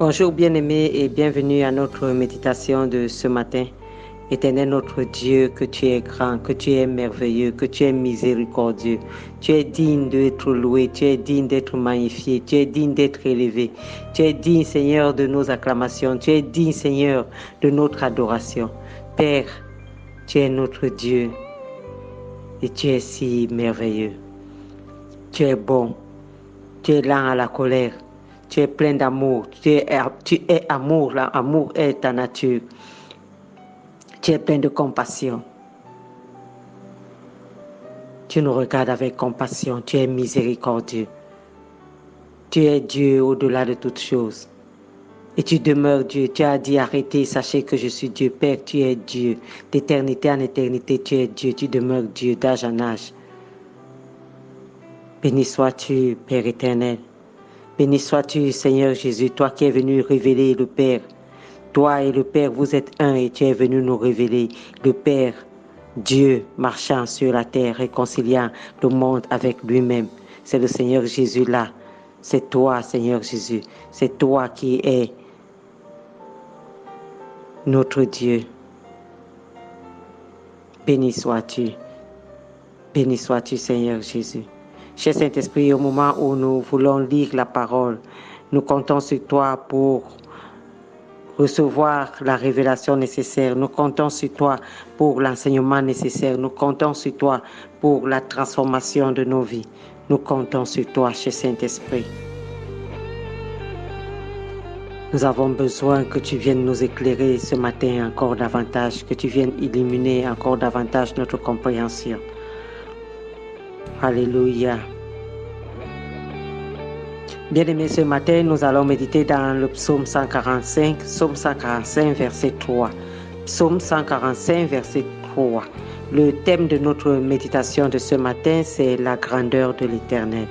Bonjour bien-aimés et bienvenue à notre méditation de ce matin. Éternel notre Dieu, que tu es grand, que tu es merveilleux, que tu es miséricordieux. Tu es digne d'être loué, tu es digne d'être magnifié, tu es digne d'être élevé. Tu es digne, Seigneur, de nos acclamations. Tu es digne, Seigneur, de notre adoration. Père, tu es notre Dieu et tu es si merveilleux. Tu es bon, tu es lent à la colère. Tu es plein d'amour, tu es amour, l'amour est ta nature. Tu es plein de compassion. Tu nous regardes avec compassion, tu es miséricordieux. Tu es Dieu au-delà de toutes choses. Et tu demeures Dieu, tu as dit arrêtez, sachez que je suis Dieu. Père, tu es Dieu, d'éternité en éternité, tu es Dieu, tu demeures Dieu d'âge en âge. Béni sois-tu, Père éternel. Béni sois-tu, Seigneur Jésus, toi qui es venu révéler le Père. Toi et le Père, vous êtes un et tu es venu nous révéler le Père, Dieu marchant sur la terre, réconciliant le monde avec lui-même. C'est le Seigneur Jésus là. C'est toi, Seigneur Jésus. C'est toi qui es notre Dieu. Béni sois-tu. Béni sois-tu, Seigneur Jésus. Cher Saint-Esprit, au moment où nous voulons lire la parole, nous comptons sur toi pour recevoir la révélation nécessaire. Nous comptons sur toi pour l'enseignement nécessaire. Nous comptons sur toi pour la transformation de nos vies. Nous comptons sur toi, cher Saint-Esprit. Nous avons besoin que tu viennes nous éclairer ce matin encore davantage, que tu viennes illuminer encore davantage notre compréhension. Alléluia. Bien-aimés, ce matin, nous allons méditer dans le psaume 145, verset 3. Psaume 145, verset 3. Le thème de notre méditation de ce matin, c'est la grandeur de l'Éternel.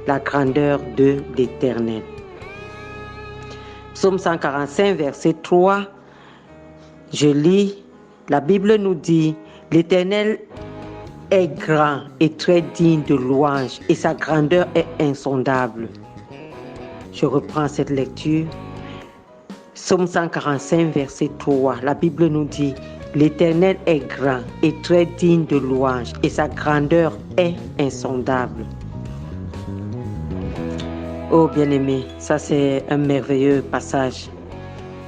La grandeur de l'Éternel. Psaume 145, verset 3. Je lis, la Bible nous dit, l'Éternel est grand et très digne de louange et sa grandeur est insondable. Je reprends cette lecture. Psaume 145, verset 3. La Bible nous dit, l'Éternel est grand et très digne de louange et sa grandeur est insondable. Oh bien-aimé, ça c'est un merveilleux passage.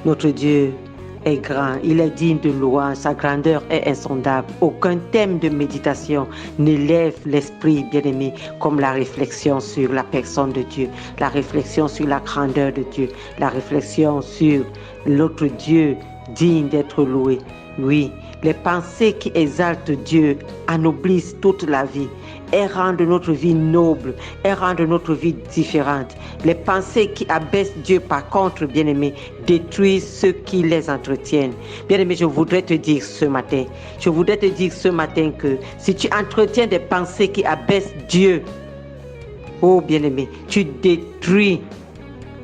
Notre Dieu est grand, il est digne de louange, sa grandeur est insondable. Aucun thème de méditation n'élève l'esprit, bien-aimé, comme la réflexion sur la personne de Dieu, la réflexion sur la grandeur de Dieu, la réflexion sur l'autre Dieu digne d'être loué. Oui, les pensées qui exaltent Dieu anoblissent toute la vie. Elles rendent notre vie noble, elles rendent notre vie différente. Les pensées qui abaissent Dieu, par contre, bien-aimé, détruisent ceux qui les entretiennent. Bien-aimé, je voudrais te dire ce matin que si tu entretiens des pensées qui abaissent Dieu, oh bien-aimé, tu détruis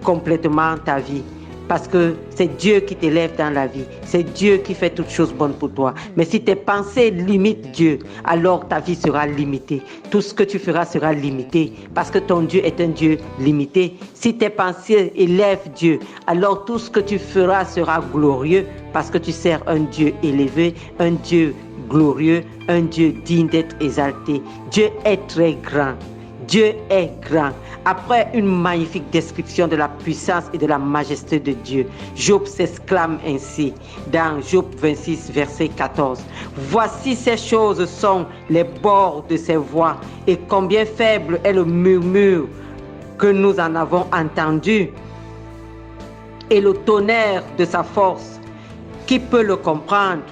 complètement ta vie. Parce que c'est Dieu qui t'élève dans la vie. C'est Dieu qui fait toutes choses bonnes pour toi. Mais si tes pensées limitent Dieu, alors ta vie sera limitée. Tout ce que tu feras sera limité. Parce que ton Dieu est un Dieu limité. Si tes pensées élèvent Dieu, alors tout ce que tu feras sera glorieux. Parce que tu sers un Dieu élevé, un Dieu glorieux, un Dieu digne d'être exalté. Dieu est très grand. Dieu est grand. Après une magnifique description de la puissance et de la majesté de Dieu, Job s'exclame ainsi dans Job 26, verset 14. Voici ces choses sont les bords de ses voix et combien faible est le murmure que nous en avons entendu et le tonnerre de sa force. Qui peut le comprendre?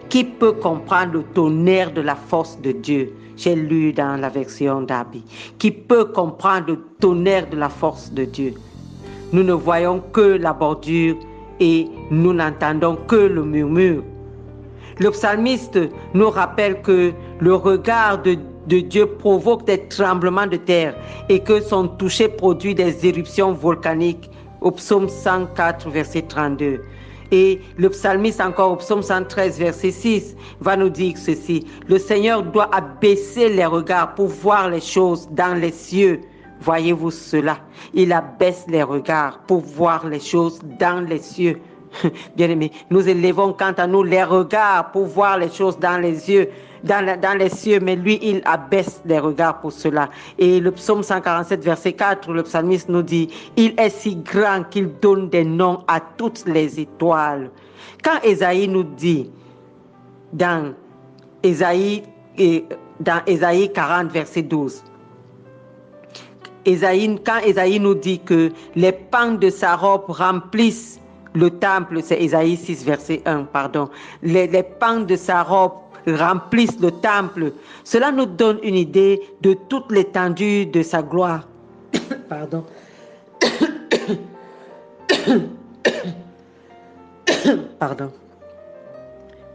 Qui peut comprendre le tonnerre de la force de Dieu? J'ai lu dans la version Darby. Qui peut comprendre le tonnerre de la force de Dieu? Nous ne voyons que la bordure et nous n'entendons que le murmure. Le psalmiste nous rappelle que le regard de Dieu provoque des tremblements de terre et que son toucher produit des éruptions volcaniques. Au psaume 104, verset 32. Et le psalmiste encore au psaume 113 verset 6 va nous dire ceci: le Seigneur doit abaisser les regards pour voir les choses dans les cieux. Voyez-vous cela? Il abaisse les regards pour voir les choses dans les cieux. Bien-aimés, nous élevons quant à nous les regards pour voir les choses dans les yeux, dans les cieux, mais lui, il abaisse les regards pour cela. Et le psaume 147, verset 4, le psalmiste nous dit, il est si grand qu'il donne des noms à toutes les étoiles. Quand Ésaïe nous dit, dans Ésaïe 40, verset 12, quand Ésaïe nous dit que les pans de sa robe remplissent le temple, c'est Ésaïe 6, verset 1, pardon. Les pans de sa robe remplissent le temple. Cela nous donne une idée de toute l'étendue de sa gloire. Pardon. Pardon.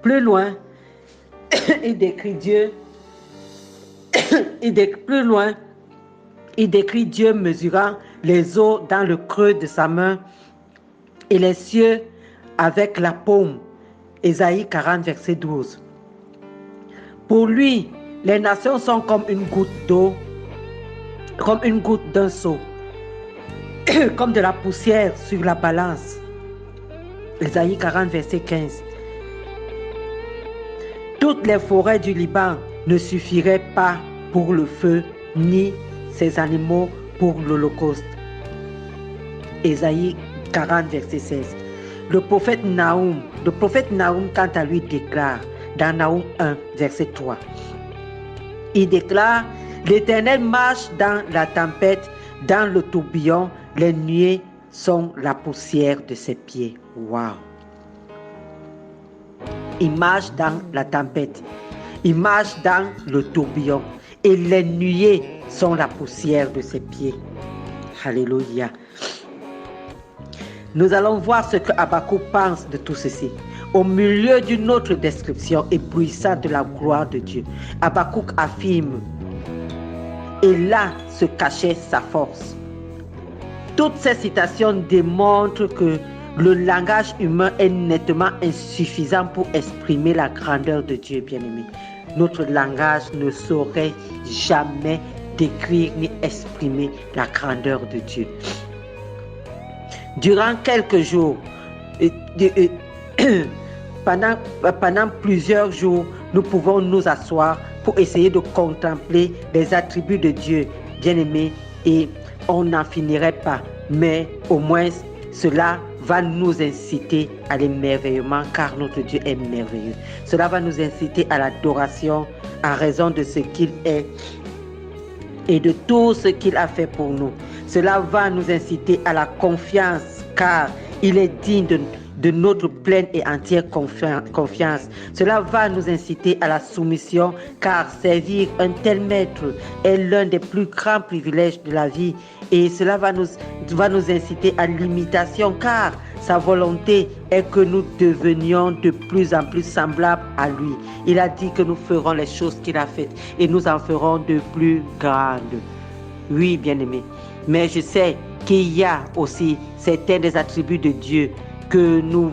Plus loin, il décrit Dieu. Plus loin, il décrit Dieu mesurant les eaux dans le creux de sa main et les cieux avec la paume. Ésaïe 40, verset 12. Pour lui, les nations sont comme une goutte d'eau, comme une goutte d'un seau, comme de la poussière sur la balance. Ésaïe 40, verset 15. Toutes les forêts du Liban ne suffiraient pas pour le feu, ni ses animaux pour l'holocauste. Ésaïe 40, verset 16. Le prophète Nahum, quant à lui, déclare dans Nahum 1, verset 3. Il déclare, l'Éternel marche dans la tempête, dans le tourbillon, les nuées sont la poussière de ses pieds. Waouh! Il marche dans la tempête, il marche dans le tourbillon, et les nuées sont la poussière de ses pieds. Alléluia. Nous allons voir ce que Habakkuk pense de tout ceci. Au milieu d'une autre description éblouissante de la gloire de Dieu, Habakkuk affirme, et là se cachait sa force. Toutes ces citations démontrent que le langage humain est nettement insuffisant pour exprimer la grandeur de Dieu, bien-aimé. Notre langage ne saurait jamais décrire ni exprimer la grandeur de Dieu. Durant quelques jours, pendant plusieurs jours, nous pouvons nous asseoir pour essayer de contempler les attributs de Dieu, bien-aimé, et on n'en finirait pas. Mais au moins, cela va nous inciter à l'émerveillement, car notre Dieu est merveilleux. Cela va nous inciter à l'adoration en raison de ce qu'il est et de tout ce qu'il a fait pour nous. Cela va nous inciter à la confiance, car il est digne de notre pleine et entière confiance. Cela va nous inciter à la soumission, car servir un tel maître est l'un des plus grands privilèges de la vie. Et cela va nous inciter à l'imitation, car sa volonté est que nous devenions de plus en plus semblables à lui. Il a dit que nous ferons les choses qu'il a faites et nous en ferons de plus grandes. Oui, bien-aimés. Mais je sais qu'il y a aussi certains des attributs de Dieu que nous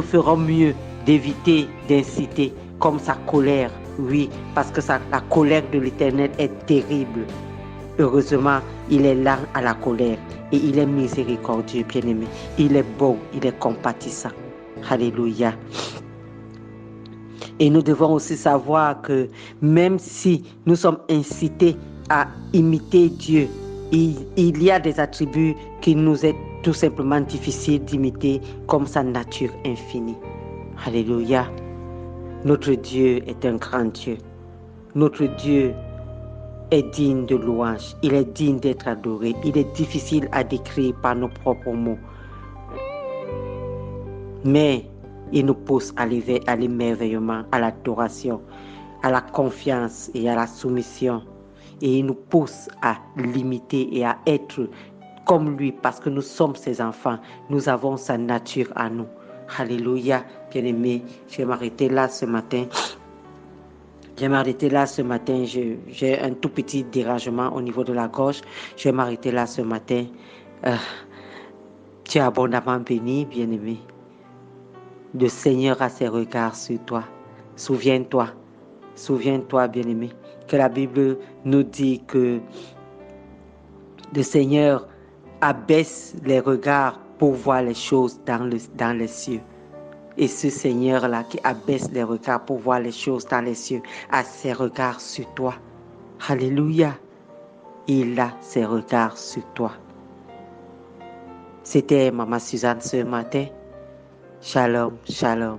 ferons mieux d'éviter d'inciter, comme sa colère. Oui, parce que la colère de l'Éternel est terrible. Heureusement, il est lent à la colère et il est miséricordieux, bien-aimé. Il est bon, il est compatissant. Alléluia. Et nous devons aussi savoir que même si nous sommes incités à imiter Dieu, il y a des attributs qui nous est tout simplement difficile d'imiter, comme sa nature infinie. Alléluia. Notre Dieu est un grand Dieu. Notre Dieu est digne de louange. Il est digne d'être adoré. Il est difficile à décrire par nos propres mots. Mais il nous pousse à l'émerveillement, à l'adoration, à la confiance et à la soumission. Et il nous pousse à l'imiter et à être comme lui, parce que nous sommes ses enfants. Nous avons sa nature à nous. Alléluia. Bien-aimé, je vais m'arrêter là ce matin. J'ai un tout petit dérangement au niveau de la gorge. Je vais m'arrêter là ce matin. Tu es abondamment béni, bien-aimé. Le Seigneur a ses regards sur toi. Souviens-toi, bien-aimé, que la Bible nous dit que Le Seigneur abaisse les regards pour voir les choses dans les cieux. Et ce Seigneur-là qui abaisse les regards pour voir les choses dans les cieux a ses regards sur toi. Alléluia. Il a ses regards sur toi. C'était Maman Suzanne ce matin. Shalom, shalom.